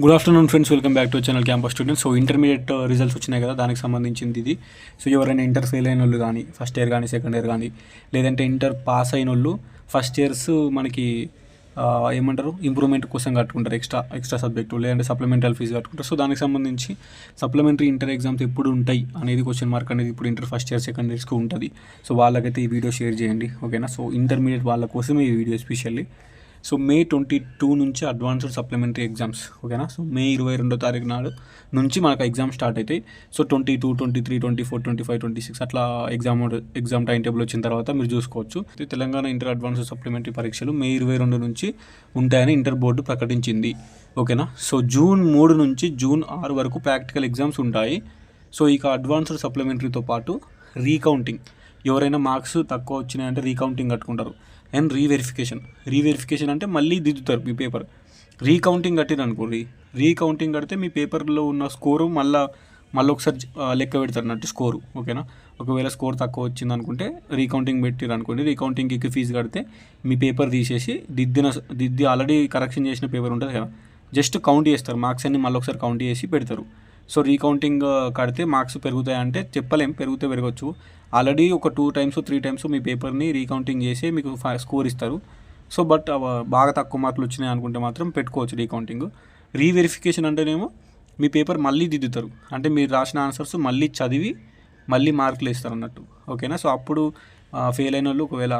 Good afternoon friends, welcome back to channel campus students. So intermediate results వచ్చినాయి కదా, దానికి సంబంధించింది ఇది. సో ఎవరైనా ఇంటర్ ఫెయిల్ అయిన వాళ్ళు కానీ, ఫస్ట్ ఇయర్ కానీ, సెకండ్ ఇయర్ కానీ, లేదంటే ఇంటర్ పాస్ అయిన వాళ్ళు ఫస్ట్ ఇయర్స్ మనకి ఏమంటారు ఇంప్రూవ్మెంట్ కోసం కట్టుకుంటారు, ఎక్స్ట్రా సబ్జెక్టు, లేదంటే సప్లిమెంటరీ ఫీజు కట్టుకుంటారు. సో దానికి సంబంధించి సప్లిమెంటరీ ఇంటర్ ఎగ్జామ్స్ ఎప్పుడు ఉంటాయి అనేది క్వశ్చన్ మార్క్ అనేది ఇప్పుడు ఇంటర్ ఫస్ట్ ఇయర్ సెకండ్ ఇయర్స్కి ఉంటుంది. సో వాళ్ళకైతే ఈ వీడియో షేర్ చేయండి, ఓకేనా. సో ఇంటర్మీడియట్ వాళ్ళ కోసమే ఈ వీడియో ఎస్పెషల్లీ. సో May 22 నుంచి అడ్వాన్స్డ్ సప్లిమెంటరీ ఎగ్జామ్స్, ఓకేనా. సో May 22వ తారీఖు నాడు నుంచి మనకు ఎగ్జామ్ స్టార్ట్ అవుతాయి. సో 22, 23, 24, 25, 26 అట్లా ఎగ్జామ్ టైం టేబుల్ వచ్చిన తర్వాత మీరు చూసుకోవచ్చు. తెలంగాణ ఇంటర్ అడ్వాన్స్డ్ సప్లిమెంటరీ పరీక్షలు May 22 నుంచి ఉంటాయని ఇంటర్ బోర్డు ప్రకటించింది, ఓకేనా. సో June 3 నుంచి June 6 వరకు ప్రాక్టికల్ ఎగ్జామ్స్ ఉంటాయి. సో ఇక అడ్వాన్స్డ్ సప్లిమెంటరీతో పాటు రీకౌంటింగ్, ఎవరైనా మార్క్స్ తక్కువ వచ్చినాయంటే రీకౌంటింగ్ కట్టుకుంటారు. అండ్ రీవెరిఫికేషన్ అంటే మళ్ళీ దిద్దుతారు మీ పేపర్. రీకౌంటింగ్ కట్టిరు అనుకోండి, రీకౌంటింగ్ కడితే మీ పేపర్లో ఉన్న స్కోరు మళ్ళీ ఒకసారి లెక్క పెడతారు అన్నట్టు స్కోరు, ఓకేనా. ఒకవేళ స్కోర్ తక్కువ వచ్చింది అనుకుంటే రీకౌంటింగ్ పెట్టిరు అనుకోండి, రీకౌంటింగ్కి ఫీజు కడితే మీ పేపర్ తీసేసి దిద్ది ఆల్రెడీ కరెక్షన్ చేసిన పేపర్ ఉంటుంది కదా, జస్ట్ కౌంట్ చేస్తారు, మార్క్స్ అన్ని మళ్ళీ ఒకసారి కౌంట్ చేసి పెడతారు. సో రీకౌంటింగ్ కడితే మార్క్స్ పెరుగుతాయంటే చెప్పలేం, పెరగచ్చు. ఆల్రెడీ ఒక 2 times 3 times మీ పేపర్ని రీకౌంటింగ్ చేసి మీకు స్కోర్ ఇస్తారు. సో బట్ బాగా తక్కువ మార్కులు వచ్చినాయి అనుకుంటే మాత్రం పెట్టుకోవచ్చు రీకౌంటింగ్. రీవెరిఫికేషన్ అంటేనేమో మీ పేపర్ మళ్ళీ దిద్దుతారు, అంటే మీరు రాసిన ఆన్సర్స్ మళ్ళీ చదివి మళ్ళీ మార్కులు ఇస్తారు అన్నట్టు, ఓకేనా. సో అప్పుడు ఫెయిల్ అయిన వాళ్ళు, ఒకవేళ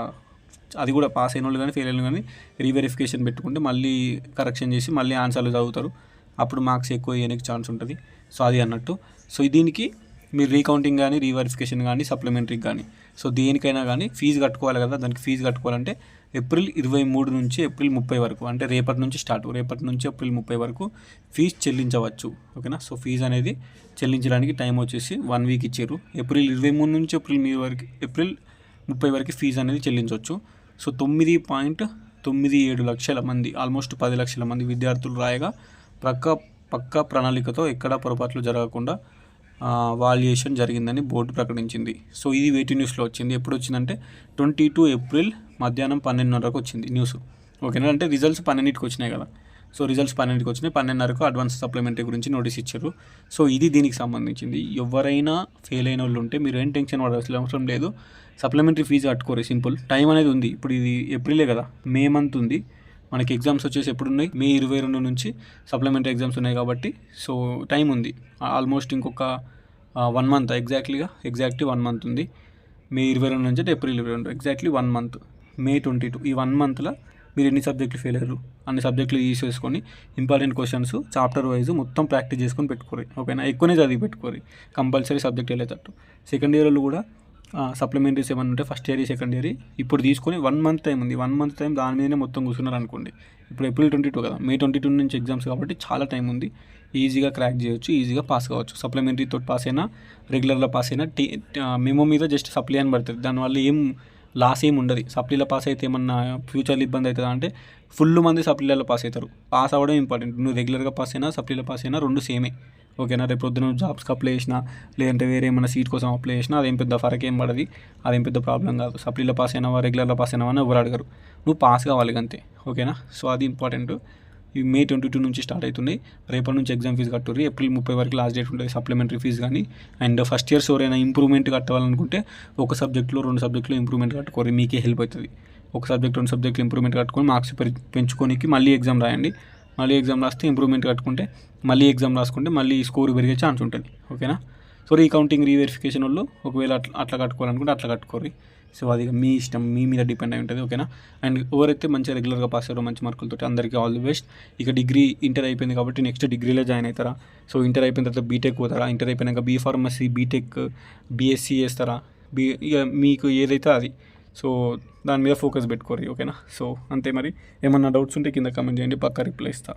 అది కూడా పాస్ అయిన వాళ్ళు కానీ ఫెయిల్ అయిన కానీ రీవెరిఫికేషన్ పెట్టుకుంటే మళ్ళీ కరెక్షన్ చేసి మళ్ళీ ఆన్సర్లు చదువుతారు, అప్పుడు మార్క్స్ ఎక్కువ వేయడానికి ఛాన్స్ ఉంటుంది. సో అది అన్నట్టు. సో దీనికి మీరు రీకౌంటింగ్ కానీ, రీవెరిఫికేషన్ కానీ, సప్లిమెంటరీకి కానీ, సో దేనికైనా కానీ ఫీజు కట్టుకోవాలి కదా. దానికి ఫీజు కట్టుకోవాలంటే April 23 నుంచి April 30 వరకు, అంటే రేపటి నుంచి April 30 వరకు ఫీజు చెల్లించవచ్చు, ఓకేనా. సో ఫీజు అనేది చెల్లించడానికి టైం వచ్చేసి 1 week ఇచ్చారు. April 23 నుంచి April 30 వరకు ఫీజు అనేది చెల్లించవచ్చు. సో 9.97 లక్షల మంది, ఆల్మోస్ట్ 10 లక్షల మంది విద్యార్థులు రాయగా పక్క ప్రణాళికతో ఎక్కడా పొరపాట్లు జరగకుండా వాల్యుయేషన్ జరిగిందని బోర్డు ప్రకటించింది. సో ఇది వేటి న్యూస్లో వచ్చింది. ఎప్పుడు వచ్చిందంటే 22 April మధ్యాహ్నం 12:30 వచ్చింది న్యూస్, ఓకేనా. అంటే రిజల్ట్స్ 12కి వచ్చినాయి కదా. సో రిజల్ట్స్ 12కి వచ్చినాయి, 12:30 అడ్వాన్స్ సప్లిమెంటరీ గురించి నోటీస్ ఇచ్చారు. సో ఇది దీనికి సంబంధించింది. ఎవరైనా ఫెయిల్ అయిన వాళ్ళు ఉంటే మీరు ఏం టెన్షన్ పడాల్సిన అవసరం లేదు. సప్లిమెంటరీ ఫీజు కట్టుకోరు, సింపుల్. టైం అనేది ఉంది. ఇప్పుడు ఇది ఏప్రిలే కదా, May month ఉంది. మనకి ఎగ్జామ్స్ వచ్చేసి ఎప్పుడు ఉన్నాయి, May 22 నుంచి సప్లిమెంటరీ ఎగ్జామ్స్ ఉన్నాయి కాబట్టి సో టైం ఉంది. ఆల్మోస్ట్ ఇంకొక 1 month, ఎగ్జాక్ట్లీ 1 month ఉంది. May 22 నుంచి అంటే April 22, ఎగ్జాక్ట్లీ 1 month. May 22 ఈ 1 monthలో మీరు ఎన్ని సబ్జెక్టులు ఫెయిల్ అయ్యారు అన్ని సబ్జెక్టులు తీసేసుకొని ఇంపార్టెంట్ క్వశ్చన్స్ చాప్టర్ వైజ్ మొత్తం ప్రాక్టీస్ చేసుకొని పెట్టుకోరు, ఓకేనా. ఎక్కువనే చదివి పెట్టుకోరు, కంపల్సరీ సబ్జెక్ట్ వెళ్ళేటట్టు. సెకండ్ ఇయర్ వాళ్ళు కూడా సప్లిమెంటరీస్ ఏమన్నా ఉంటే ఫస్ట్ ఇయర్ సెకండ్ ఇయర్ ఇప్పుడు తీసుకొని 1 month టైం ఉంది. 1 month టైం దాని మీదనే మొత్తం కూర్చున్నారు అనుకోండి. ఇప్పుడు April 22 కదా, May 22 నుంచి ఎగ్జామ్స్ కాబట్టి చాలా టైం ఉంది. ఈజీగా క్రాక్ చేయొచ్చు, ఈజీగా పాస్ కావచ్చు. సప్లిమెంటరీతో పాస్ అయినా, రెగ్యులర్లో పాస్ అయినా మెమో మీద జస్ట్ సప్లీ అని పడుతుంది, దానివల్ల ఏం లాస్ ఏమి ఉండదు. సప్లీలో పాస్ అయితే ఏమన్నా ఫ్యూచర్లో ఇబ్బంది అవుతుందా అంటే ఫుల్ మంది సప్లీలలో పాస్ అవుతారు. పాస్ అవ్వడం ఇంపార్టెంట్. నువ్వు రెగ్యులర్గా పాస్ అయినా, సప్లీలో పాస్ అయినా రెండు సేమే, ఓకేనా. రేపు పొద్దున జాబ్స్కి అప్లై చేసినా, లేదంటే వేరే ఏమైనా సీట్ కోసం అప్లై చేసినా అదేం పెద్ద ఫరక్ ఏం పడది, అదేం పెద్ద ప్రాబ్లం కాదు. సప్లీలో పాస్ అయినావా, రెగ్యులర్లో పాస్ అయినావా అని ఎవరు అడగరు, నువ్వు పాస్ కావాలి అంతే, ఓకేనా. సో అది ఇంపార్టెంట్. ఈ May 22 నుంచి స్టార్ట్ అవుతుంది. రేపటి నుంచి ఎగ్జామ్ ఫీజు కట్టుర్రి. April 30 వరకు లాస్ట్ డేట్ ఉంటుంది సప్లిమెంటరీ ఫీజు కానీ. అండ్ ఫస్ట్ ఇయర్స్ ఎవరైనా ఇంప్రూవ్మెంట్ కట్టాలనుకుంటే ఒక సబ్జెక్టులో 2 సబ్జెక్టులో ఇంప్రూవ్మెంట్ కట్టుకోరు, మీకే హెల్ప్ అవుతుంది. ఒక సబ్జెక్ట్ 2 సబ్జెక్టులు ఇంప్రూవ్మెంట్ కట్టుకొని మార్క్స్ పెంచుకోనికి మళ్ళీ ఎగ్జామ్ రాయండి. మళ్ళీ ఎగ్జామ్ రాస్తే ఇంప్రూవ్మెంట్ కట్టుకుంటే మళ్ళీ ఎగ్జామ్ రాసుకుంటే మళ్ళీ స్కోర్ పెరిగే ఛాన్స్ ఉంటుంది, ఓకేనా. సో రీకౌంటింగ్, రీవెరిఫికేషన్ వాళ్ళు ఒకవేళ అట్లా కట్టుకోవాలనుకుంటే అట్లా కట్టుకోరు. సో అది మీ ఇష్టం, మీ మీద డిపెండ్ అయి ఉంటుంది, ఓకేనా. అండ్ ఎవరైతే మంచిగా రెగ్యులర్గా పాస్ అయ్యారో మంచి మార్కులతో అందరికీ ఆల్ ది బెస్ట్. ఇక ఇంటర్ అయిపోయింది కాబట్టి నెక్స్ట్ డిగ్రీలో జాయిన్ అవుతారా, సో ఇంటర్ అయిపోయిన తర్వాత బీటెక్ పోతారా, ఇంటర్ అయిపోయినాక B.Pharmacy, బీటెక్, BSc చేస్తారా, ఇక మీకు ఏదైతే అది. సో దాని మీద ఫోకస్ పెట్టుకోరు, ఓకేనా. సో అంతే. మరి ఏమన్నా డౌట్స్ ఉంటే కింద కామెంట్ చేయండి, పక్కా రిప్లై ఇస్తా.